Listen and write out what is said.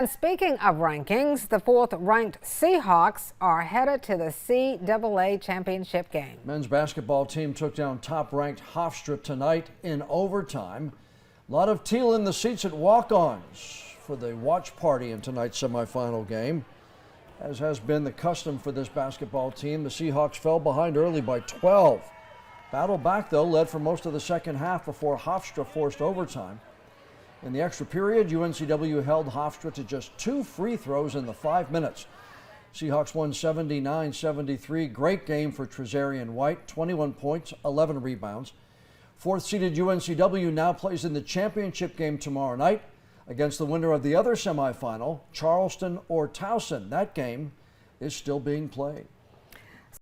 And speaking of rankings, the fourth-ranked Seahawks are headed to the CAA championship game. Men's basketball team took down top-ranked Hofstra tonight in overtime. A lot of teal in the seats at walk-ons for the watch party in tonight's semifinal game. As has been the custom for this basketball team, the Seahawks fell behind early by 12. Battled back, though, led for most of the second half before Hofstra forced overtime. In the extra period, UNCW held Hofstra to just 2 free throws in the 5 minutes. Seahawks won 79-73. Great game for Trezarian White, 21 points, 11 rebounds. Fourth-seeded UNCW now plays in the championship game tomorrow night against the winner of the other semifinal, Charleston or Towson. That game is still being played.